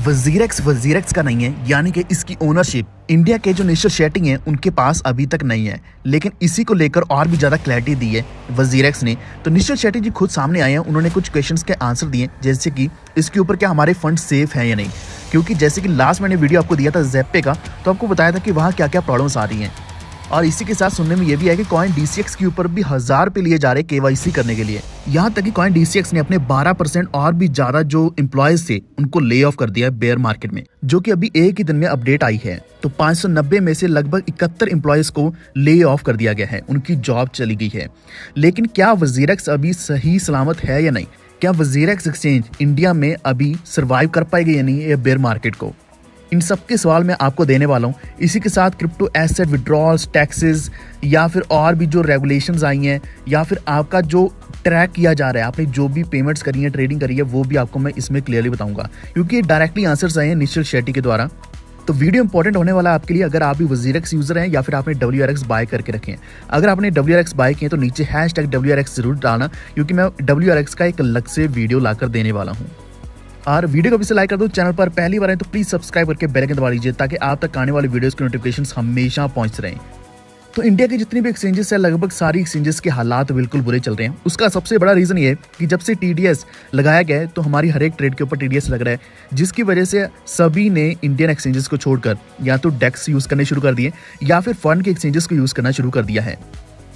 WazirX का नहीं है, यानी कि इसकी ओनरशिप इंडिया के जो निश्चिल शेट्टी हैं उनके पास अभी तक नहीं है। लेकिन इसी को लेकर और भी ज़्यादा क्लैरिटी दी है वजीरेक्स ने। तो निश्चिल शेट्टी जी खुद सामने आए हैं, उन्होंने कुछ क्वेश्चंस के आंसर दिए, जैसे कि इसके ऊपर क्या हमारे फंड सेफ हैं या नहीं। क्योंकि जैसे कि लास्ट मैंने वीडियो आपको दिया था ज़ेप्पे का, तो आपको बताया था कि वहाँ क्या क्या प्रॉब्लम्स आ रही हैं। और इसी के साथ सुनने में ये भी है कि कॉइन DCX के ऊपर भी 1000 रुपये लिए जा रहे KYC करने के लिए। यहाँ तक कि कॉइन DCX ने अपने 12% और भी ज्यादा जो एम्प्लॉयज थे उनको ले ऑफ कर दिया है बेयर मार्केट में, जो कि अभी एक ही दिन में अपडेट आई है। तो 590 में से लगभग 71 एम्प्लॉयज को ले ऑफ कर दिया गया है, उनकी जॉब चली गई है। लेकिन क्या वजीरेक्स अभी सही सलामत है या नहीं? क्या वजीरेक्स एक्सचेंज इंडिया में अभी सर्वाइव कर पाएगी या नहीं ये बेयर मार्केट को? इन सब के सवाल मैं आपको देने वाला हूँ। इसी के साथ क्रिप्टो एसेट विड्रॉल्स, टैक्सेस या फिर और भी जो रेगुलेशंस आई हैं, या फिर आपका जो ट्रैक किया जा रहा है, आपने जो भी पेमेंट्स करी है, ट्रेडिंग करी है, वो भी आपको मैं इसमें क्लियरली बताऊंगा, क्योंकि ये डायरेक्टली आंसर्स आए हैं निश्चिल शेट्टी के द्वारा। तो वीडियो इंपॉर्टेंट होने वाला है आपके लिए, अगर आप भी वजीरेक्स यूजर हैं या फिर आपने WRX बाय करके रखे हैं। अगर आपने WRX बाय किए तो नीचे #WRX जरूर डालना, क्योंकि मैं WRX का एक अलग से वीडियो लाकर देने वाला हूँ। और वीडियो को भी से लाइक कर दो, चैनल पर पहली बार है तो प्लीज सब्सक्राइब करके बेल आइकन दबा लीजिए, ताकि आप तक आने वाली वीडियोस की नोटिफिकेशंस हमेशा पहुंच रहें। तो इंडिया की जितनी भी एक्सचेंजेस है, लगभग सारी एक्सचेंजेस के हालात बिल्कुल बुरे चल रहे हैं। उसका सबसे बड़ा रीजन ये है कि जब से TDS लगाया गया है, तो हमारी हर एक ट्रेड के ऊपर TDS लग रहा है, जिसकी वजह से सभी ने इंडियन एक्सचेंजेस को छोड़कर या तो डेक्स यूज करने शुरू कर दिए या फिर फंड के एक्सचेंजेस को यूज करना शुरू कर दिया है।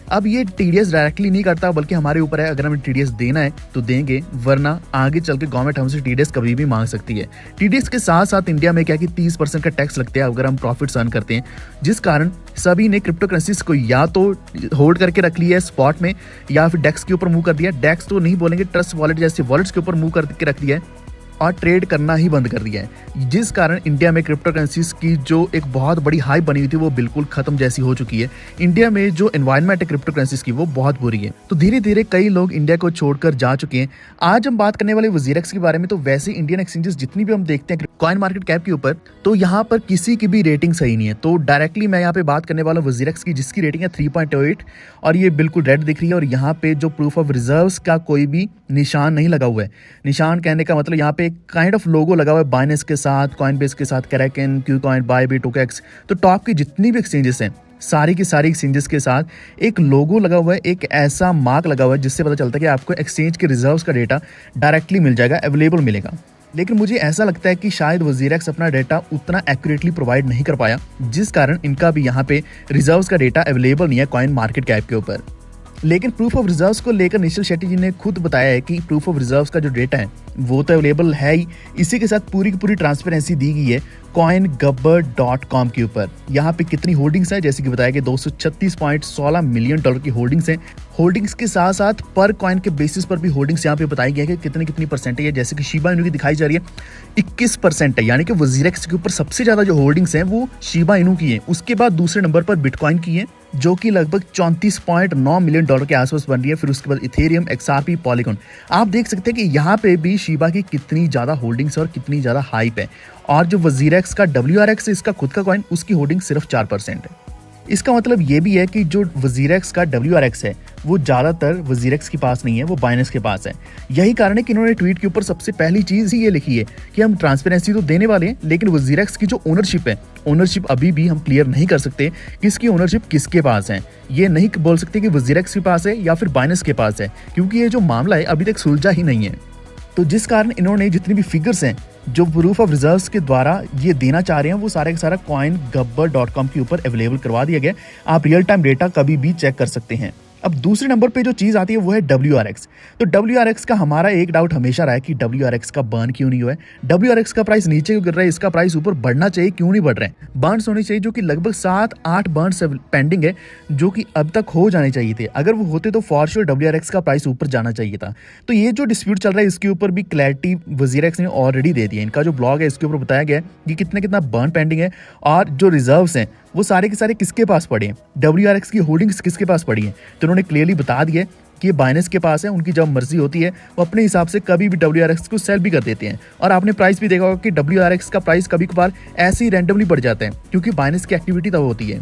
अब ये TDS डायरेक्टली नहीं करता, बल्कि हमारे ऊपर है, अगर हमें TDS देना है तो देंगे, वरना आगे चल के गवर्नमेंट हमसे TDS कभी भी मांग सकती है। TDS के साथ साथ इंडिया में क्या कि 30% का टैक्स लगता है अगर हम प्रॉफिट अर्न करते हैं, जिस कारण सभी ने क्रिप्टो करेंसीज को या तो होल्ड करके रख लिया है स्पॉट में, या फिर डेक्स के ऊपर मूव कर दिया। डेक्स तो नहीं बोलेंगे, ट्रस्ट वॉलेट जैसे वॉलेट्स के ऊपर मूव करके रख दिया है और ट्रेड करना ही बंद कर दिया है, जिस कारण इंडिया में क्रिप्टो करेंसीज की जो एक बहुत बड़ी हाइप बनी हुई थी वो बिल्कुल खत्म जैसी हो चुकी है। इंडिया में जो एनवायरनमेंट है क्रिप्टो करेंसीज की वो बहुत बुरी है। तो धीरे धीरे कई लोग इंडिया को छोड़कर जा चुके हैं। आज हम बात करने वाले वजीरेक्स के बारे में। तो वैसे इंडियन एक्सचेंजेस जितनी भी हम देखते हैं कॉइन मार्केट कैप के ऊपर, तो यहाँ पर किसी की भी रेटिंग सही नहीं है। तो डायरेक्टली मैं यहाँ पे बात करने वाला हूँ वजीरेक्स की, जिसकी रेटिंग है 3.8 और ये बिल्कुल रेड दिख रही है। और यहाँ पे जो प्रूफ ऑफ रिजर्व्स का कोई भी निशान नहीं लगा हुआ है। निशान कहने का मतलब यहाँ पे एक काइंड ऑफ लोगो लगा हुआ है बाइनेंस के साथ, कॉइनबेस के साथ, Kraken, क्यूकॉइन, बायबिट, OKX। तो टॉप की जितनी भी एक्सचेंजेस हैं, सारी की सारी एक्सचेंजेस के साथ एक लोगो लगा हुआ है, एक ऐसा मार्क लगा हुआ है जिससे पता चलता है कि आपको एक्सचेंज के रिजर्व्स का डेटा डायरेक्टली मिल जाएगा, अवेलेबल मिलेगा। लेकिन मुझे ऐसा लगता है कि शायद वजीरेक्स अपना डेटा उतना एक्यूरेटली प्रोवाइड नहीं कर पाया, जिस कारण इनका भी यहाँ पे रिजर्व्स का डेटा अवेलेबल नहीं है कॉइन मार्केट कैप के ऊपर। लेकिन प्रूफ ऑफ रिजर्व्स को लेकर निश्चिल शेट्टी जी ने खुद बताया है कि प्रूफ ऑफ रिजर्व्स का जो डेटा है वो तो अवेलेबल है ही। इसी के साथ पूरी की पूरी ट्रांसपेरेंसी दी गई है coingubber.com के ऊपर। यहाँ पे कितनी होल्डिंग्स है, जैसे कि बताया कि 236.16 मिलियन डॉलर की होल्डिंग्स हैं। होल्डिंग्स के साथ साथ पर कॉइन के बेसिस पर भी होल्डिंग्स यहाँ पे बताई गई है कि कितनी परसेंटेज है। जैसे कि शिबा इनू की दिखाई जा रही है 21% है, यानी कि वजीरेक्स के ऊपर सबसे ज्यादा जो होल्डिंग्स हैं वो शिबा इनू की है। उसके बाद दूसरे नंबर पर बिटकॉइन की है, जो कि लगभग 34.9 मिलियन डॉलर के आसपास बन रही है। फिर उसके बाद इथेरियम, XRP, पॉलीगॉन। आप देख सकते हैं कि यहाँ पे भी शिबा की कितनी ज्यादा होल्डिंग्स और कितनी ज्यादा हाइप है। और जो वजीरेक्स का WRX है, इसका खुद का कॉइन, उसकी होल्डिंग सिर्फ 4% है। इसका मतलब ये भी है कि जो वजीरेक्स का WRX है वो ज्यादातर वजीरेक्स के पास नहीं है, वो बाइनेंस के पास है। यही कारण है कि इन्होंने ट्वीट के ऊपर सबसे पहली चीज ही ये लिखी है कि हम ट्रांसपेरेंसी तो देने वाले हैं, लेकिन वजीरेक्स की जो ओनरशिप है, ओनरशिप अभी भी हम क्लियर नहीं कर सकते किसकी ओनरशिप किसके पास है। ये नहीं बोल सकते कि वजीरेक्स के पास है या फिर बाइनेंस के पास है, क्योंकि ये जो मामला है अभी तक सुलझा ही नहीं है। तो जिस कारण इन्होंने जितनी भी फिगर्स हैं जो प्रूफ ऑफ रिजर्व्स के द्वारा ये देना चाह रहे हैं, वो सारा का सारा coingubber.com के ऊपर अवेलेबल करवा दिया गया। आप रियल टाइम डेटा कभी भी चेक कर सकते हैं। अब दूसरे नंबर पे जो चीज आती है वो है WRX। तो WRX का हमारा एक डाउट हमेशा रहा है कि WRX का बर्न क्यों नहीं हुआ है, WRX का प्राइस नीचे क्यों गिर रहा है, इसका प्राइस ऊपर बढ़ना चाहिए क्यों नहीं बढ़ रहा है। बर्न्स होने चाहिए, जो कि लगभग 7-8 बर्न्स पेंडिंग है, जो कि अब तक हो जाने चाहिए थे। अगर वो होते तो फॉर श्योर WRX का प्राइस ऊपर जाना चाहिए था। तो ये जो डिस्प्यूट चल रहा है इसके ऊपर भी क्लैरिटी वजीरेक्स ने ऑलरेडी दे दी है। इनका जो ब्लॉग है इसके ऊपर बताया गया है कि कितना बर्न पेंडिंग है और जो रिजर्व्स हैं वो सारे के सारे किसके पास पड़े हैं, WRX की होल्डिंग्स किसके पास पड़ी हैं। तो उन्होंने क्लियरली बता दिया कि ये बाइनेंस के पास है, उनकी जब मर्जी होती है वो अपने हिसाब से कभी भी WRX को सेल भी कर देते हैं। और आपने प्राइस भी देखा होगा कि WRX का प्राइस कभी कभार ऐसे ही रैंडमली बढ़ जाता है, क्योंकि बाइनेंस की एक्टिविटी तब होती है।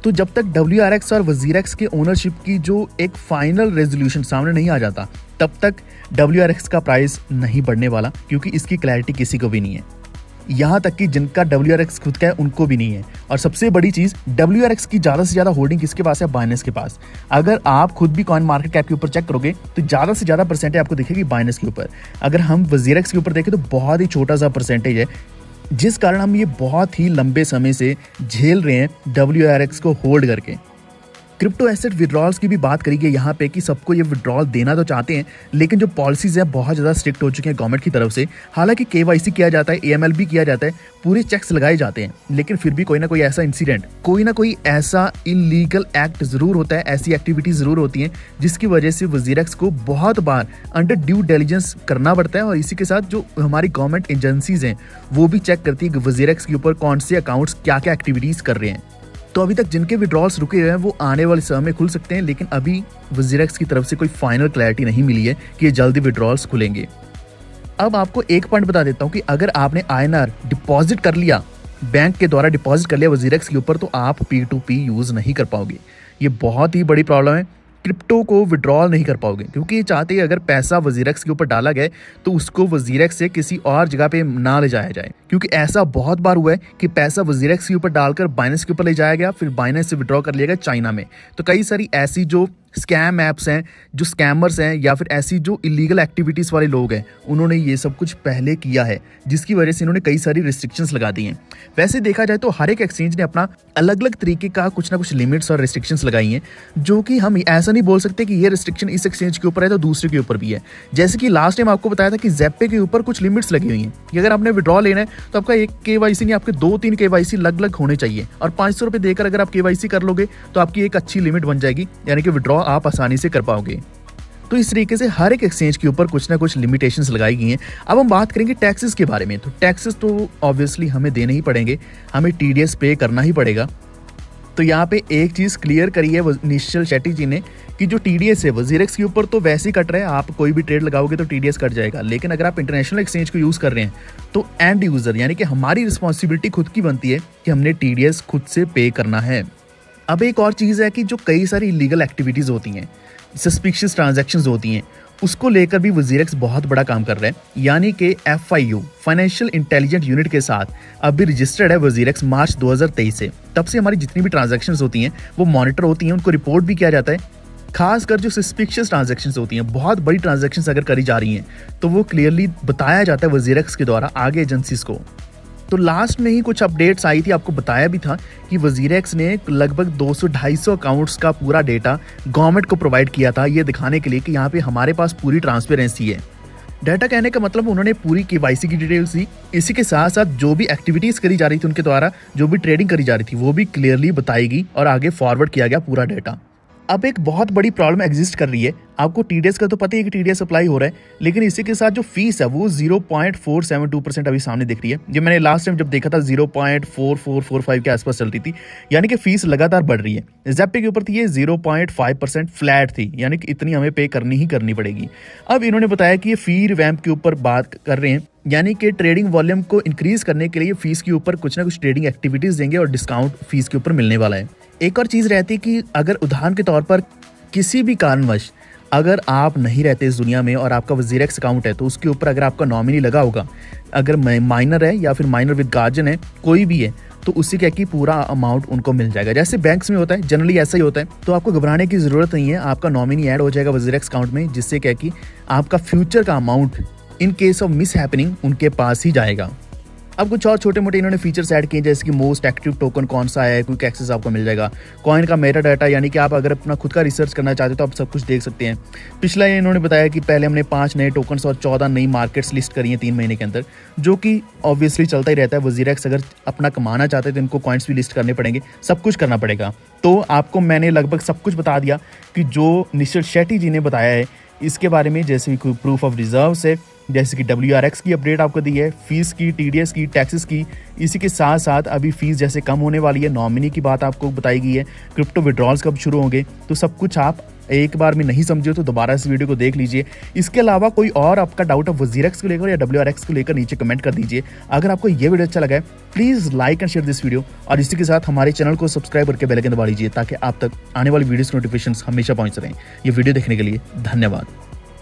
तो जब तक WRX और वजीरेक्स के ओनरशिप की जो एक फाइनल रेजोल्यूशन सामने नहीं आ जाता, तब तक WRX का प्राइस नहीं बढ़ने वाला, क्योंकि इसकी क्लैरिटी किसी को भी नहीं है। यहाँ तक कि जिनका WRX खुद का है उनको भी नहीं है। और सबसे बड़ी चीज, WRX की ज्यादा से ज्यादा होल्डिंग किसके पास है? बाइनेंस के पास। अगर आप खुद भी कॉइन मार्केट कैप के ऊपर चेक करोगे तो ज्यादा से ज्यादा परसेंटेज आपको दिखेगी बाइनेंस के ऊपर। अगर हम WZRX के ऊपर देखें तो बहुत ही छोटा सा परसेंटेज है, जिस कारण हम ये बहुत ही लंबे समय से झेल रहे हैं WRX को होल्ड करके। क्रिप्टो एसेट विड्रॉल्स की भी बात करी गई यहाँ पे कि सबको ये विड्रॉल देना तो चाहते हैं, लेकिन जो पॉलिसीज है बहुत ज़्यादा स्ट्रिक्ट हो चुके हैं गवर्नमेंट की तरफ से। हालांकि KYC किया जाता है, AML भी किया जाता है, पूरे चेक्स लगाए जाते हैं, लेकिन फिर भी कोई ना कोई ऐसा इंसिडेंट, कोई ना कोई ऐसा इलीगल एक्ट ज़रूर होता है, ऐसी एक्टिविटी ज़रूर होती हैं जिसकी वजह से WZRX को बहुत बार अंडर ड्यू डिलिजेंस करना पड़ता है। और इसी के साथ जो हमारी गवर्नमेंट एजेंसीज हैं वो भी चेक करती है कि WZRX के ऊपर कौन से अकाउंट्स क्या क्या एक्टिविटीज़ कर रहे हैं। तो अभी तक जिनके विड्रॉल्स रुके हुए हैं वो आने वाले समय में खुल सकते हैं, लेकिन अभी WZRX की तरफ से कोई फाइनल क्लैरिटी नहीं मिली है कि ये जल्दी विड्रॉल्स खुलेंगे। अब आपको एक पॉइंट बता देता हूँ कि अगर आपने INR डिपॉजिट कर लिया, बैंक के द्वारा डिपॉजिट कर लिया WZRX के ऊपर, तो आप P2P यूज़ नहीं कर पाओगे। ये बहुत ही बड़ी प्रॉब्लम है, क्रिप्टो को विड्रॉल नहीं कर पाओगे, क्योंकि ये चाहते हैं अगर पैसा WZRX के ऊपर डाला गया तो उसको WZRX से किसी और जगह पे ना ले जाया जाए, क्योंकि ऐसा बहुत बार हुआ है कि पैसा WZRX के ऊपर डालकर बाइनेंस के ऊपर ले जाया गया, फिर बाइनेंस से विड्रॉ कर लिया गया चाइना में। तो कई सारी ऐसी जो स्कैम ऐप्स हैं, जो स्कैमर्स हैं, या फिर ऐसी जो इलीगल एक्टिविटीज़ वाले लोग हैं, उन्होंने ये सब कुछ पहले किया है, जिसकी वजह से इन्होंने कई सारी रिस्ट्रिक्शंस लगा दी हैं। वैसे देखा जाए तो हर एक एक्सचेंज ने अपना अलग अलग तरीके का कुछ ना कुछ लिमिट्स और रिस्ट्रिक्शंस लगाई हैं, जो कि हम ऐसा नहीं बोल सकते कि ये रिस्ट्रिक्शन इस एक्सचेंज के ऊपर है तो दूसरे के ऊपर भी है। जैसे कि लास्ट टाइम आपको बताया था कि ज़ेप्पे के ऊपर कुछ लिमिट्स लगी हुई हैं कि अगर आपने विड्रॉ लेना है तो आपका एक KYC नहीं, आपके 2-3 KYC अलग होने चाहिए, और 500 रुपये देकर अगर आप KYC कर लोगे तो आपकी एक अच्छी लिमिट बन जाएगी, यानी कि विड्रॉ आप आसानी से कर पाओगे। तो इस तरीके से हर एक एक्सचेंज के ऊपर कुछ ना कुछ लिमिटेशंस लगाई गई हैं। अब हम बात करेंगे टैक्सेस के बारे में। तो टैक्सेस तो ऑब्वियसली हमें देने ही पड़ेंगे, हमें TDS पे करना ही पड़ेगा। तो यहाँ पे एक चीज़ क्लियर करी है निश्चल शेट्टी जी ने कि जो TDS है WZRX के ऊपर तो वैसे ही कट रहा है, आप कोई भी ट्रेड लगाओगे तो TDS कट जाएगा, लेकिन अगर आप इंटरनेशनल एक्सचेंज को यूज़ कर रहे हैं तो एंड यूज़र यानी कि हमारी रिस्पॉन्सिबिलिटी खुद की बनती है कि हमने TDS खुद से पे करना है। अब एक और चीज़ है कि जो कई सारी इलीगल एक्टिविटीज़ होती हैं, सस्पिशियस ट्रांजैक्शंस होती हैं, उसको लेकर भी WZRX बहुत बड़ा काम कर रहा है। यानी कि FIU फाइनेंशियल इंटेलिजेंट यूनिट के साथ अभी रजिस्टर्ड है WZRX मार्च 2023 से। तब से हमारी जितनी भी ट्रांजैक्शंस होती हैं वो मॉनिटर होती हैं, उनको रिपोर्ट भी किया जाता है। खासकर जो सस्पिशियस ट्रांजैक्शंस होती हैं, बहुत बड़ी ट्रांजैक्शंस अगर करी जा रही हैं तो वो क्लियरली बताया जाता है WZRX के द्वारा आगे एजेंसीज को। तो लास्ट में ही कुछ अपडेट्स आई थी, आपको बताया भी था कि WZRX ने लगभग 200-250 अकाउंट्स का पूरा डेटा गवर्नमेंट को प्रोवाइड किया था, ये दिखाने के लिए कि यहाँ पे हमारे पास पूरी ट्रांसपेरेंसी है। डाटा कहने का मतलब उन्होंने पूरी KYC की डिटेल्स दी, इसी के साथ साथ जो भी एक्टिविटीज़ करी जा रही थी उनके द्वारा, जो भी ट्रेडिंग करी जा रही थी वो भी क्लियरली बताएगी और आगे फॉरवर्ड किया गया पूरा डेटा। अब एक बहुत बड़ी प्रॉब्लम एग्जिस्ट कर रही है, आपको TDS का तो पता ही है कि TDS अप्लाई हो रहा है, लेकिन इसी के साथ जो फीस है वो 0.472% अभी सामने दिख रही है। ये मैंने लास्ट टाइम जब देखा था 0.4445 के आसपास चल रही थी, यानी कि फीस लगातार बढ़ रही है। ज़ेप्पे के ऊपर थी ये 0.5% फ्लैट थी, यानी कि इतनी हमें पे करनी ही करनी पड़ेगी। अब इन्होंने बताया कि ये फी रिवैम्प के ऊपर बात कर रहे हैं, यानी कि ट्रेडिंग वॉल्यूम को इंक्रीज करने के लिए फीस के ऊपर कुछ ना कुछ ट्रेडिंग एक्टिविटीज़ देंगे और डिस्काउंट फीस के ऊपर मिलने वाला है। एक और चीज़ रहती है कि अगर उदाहरण के तौर पर किसी भी कारणवश अगर आप नहीं रहते इस दुनिया में और आपका WZRX अकाउंट है, तो उसके ऊपर अगर आपका नॉमिनी लगा होगा, अगर माइनर है या फिर माइनर विद गार्जियन है, कोई भी है, तो उससे क्या कि पूरा अमाउंट उनको मिल जाएगा। जैसे बैंक्स में होता है, जनरली ऐसा ही होता है। तो आपको घबराने की ज़रूरत नहीं है, आपका नॉमिनी ऐड हो जाएगा WZRX अकाउंट में, जिससे क्या कि आपका फ्यूचर का amount in case of miss happening उनके पास ही जाएगा। अब कुछ और छोटे मोटे इन्होंने फीचर्स ऐड किए, जैसे कि मोस्ट एक्टिव टोकन कौन सा है, क्विक एक्सेस आपको मिल जाएगा, कॉइन का मेटा डाटा, यानी कि आप अगर अपना खुद का रिसर्च करना चाहते हो तो आप सब कुछ देख सकते हैं। पिछला ये इन्होंने बताया कि पहले हमने 5 नए टोकन्स और 14 नई मार्केट्स लिस्ट करी हैं 3 महीने के अंदर, जो कि ऑब्वियसली चलता ही रहता है। WZRX अगर अपना कमाना चाहते हैं तो इनको कॉइन्स भी लिस्ट करने पड़ेंगे, सब कुछ करना पड़ेगा। तो आपको मैंने लगभग सब कुछ बता दिया कि जो निश्चल शेट्टी जी ने बताया है इसके बारे में, जैसे कि प्रूफ ऑफ रिजर्व्स है, जैसे कि WRX की अपडेट आपको दी है, फीस की, TDS की, टैक्सेस की, इसी के साथ साथ अभी फीस जैसे कम होने वाली है, नॉमिनी की बात आपको बताई गई है, क्रिप्टो विड्रॉल्स कब शुरू होंगे, तो सब कुछ आप एक बार में नहीं समझे तो दोबारा इस वीडियो को देख लीजिए। इसके अलावा कोई और आपका डाउट है WZRX को लेकर या WRX को लेकर, नीचे कमेंट कर दीजिए। अगर आपको ये वीडियो अच्छा लगा है please like and share this video, और इसी के साथ हमारे चैनल को सब्सक्राइब करके बेल आइकन दबा लीजिए ताकि आप तक आने वाली वीडियोस के नोटिफिकेशंस हमेशा पहुंच रहें। ये वीडियो देखने के लिए धन्यवाद।